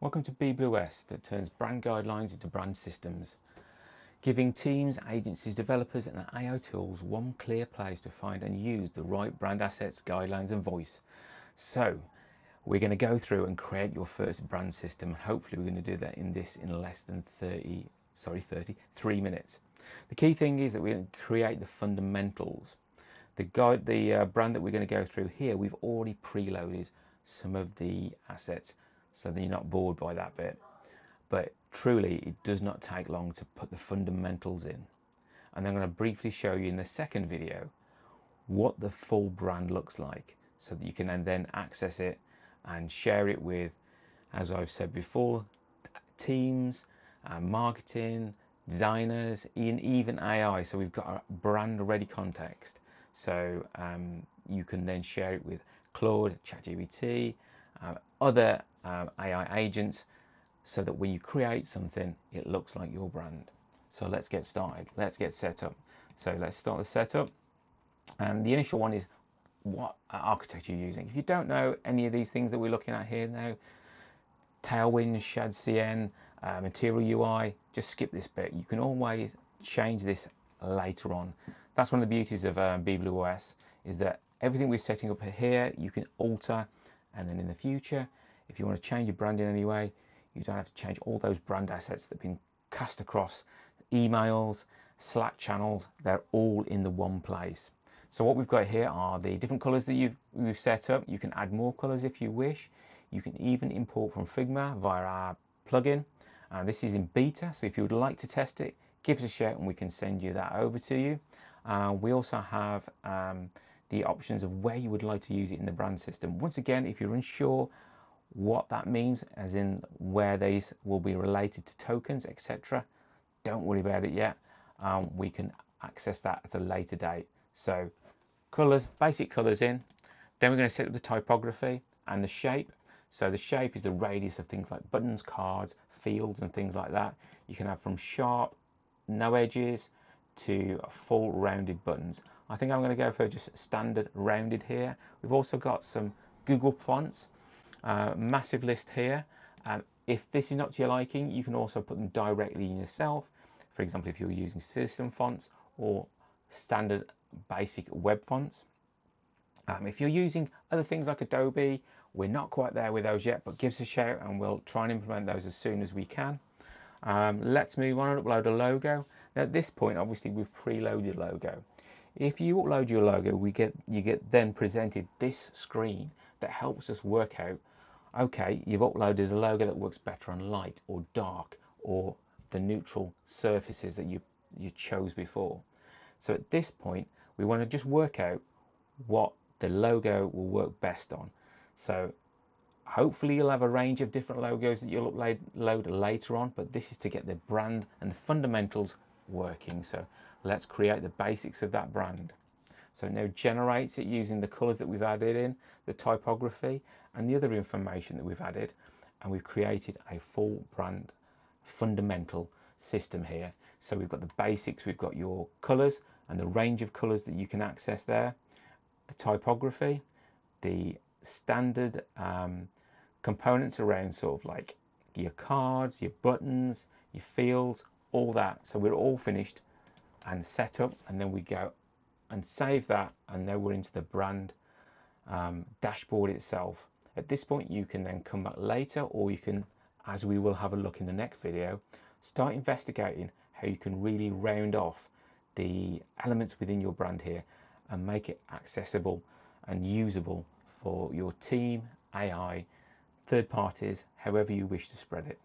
Welcome to BeeBlu OS that turns brand guidelines into brand systems, giving teams, agencies, developers and AI tools one clear place to find and use the right brand assets, guidelines and voice. So we're going to go through and create your first brand system. Hopefully we're going to do that in less than 3 minutes. The key thing is that we're going to create the fundamentals. The brand that we're going to go through here, we've already preloaded some of the assets so that you're not bored by that bit. But truly, it does not take long to put the fundamentals in. And I'm going to briefly show you in the second video what the full brand looks like so that you can then access it and share it with, as I've said before, teams, marketing, designers, and even AI. So we've got a brand ready context. So you can then share it with Claude, ChatGPT, other AI agents, so that when you create something, it looks like your brand. So let's get started. Let's get set up. So let's start the setup. And the initial one is what architecture you're using. If you don't know any of these things that we're looking at here now, Tailwind, Shad CN, Material UI, just skip this bit. You can always change this later on. That's one of the beauties of BeeBlu OS, is that everything we're setting up here, you can alter, and then in the future, if you want to change your brand in any way, you don't have to change all those brand assets that have been cast across emails, Slack channels. They're all in the one place. So what we've got here are the different colors that we've set up. You can add more colors if you wish. You can even import from Figma via our plugin. This is in beta, so if you would like to test it, give us a shout and we can send you that over to you. We also have the options of where you would like to use it in the brand system. Once again, if you're unsure what that means, as in where these will be related to tokens, etc., don't worry about it yet. We can access that at a later date. So colors, basic colors in. Then we're going to set up the typography and the shape. So the shape is the radius of things like buttons, cards, fields and things like that. You can have from sharp, no edges, to full rounded buttons. I think I'm going to go for just standard rounded here. We've also got some Google fonts, massive list here. If this is not to your liking, you can also put them directly in yourself. For example, if you're using system fonts or standard basic web fonts. If you're using other things like Adobe, we're not quite there with those yet, but give us a shout and we'll try and implement those as soon as we can. Let's move on and upload a logo. Now at this point, obviously we've preloaded logo. If you upload your logo, you get then presented this screen that helps us work out, okay, you've uploaded a logo that works better on light or dark or the neutral surfaces that you chose before. So at this point, we want to just work out what the logo will work best on. So hopefully you'll have a range of different logos that you'll upload later on, but this is to get the brand and the fundamentals working. So let's create the basics of that brand. So it now generates it using the colors that we've added in, the typography and the other information that we've added, and we've created a full brand fundamental system here. So we've got the basics, we've got your colors and the range of colors that you can access there, the typography, the standard components around sort of like your cards, your buttons, your fields, all that. So we're all finished and set up, and then we go and save that, and now we're into the brand dashboard itself. At this point you can then come back later, or you can, as we will have a look in the next video, start investigating how you can really round off the elements within your brand here and make it accessible and usable for your team, AI, third parties, however you wish to spread it.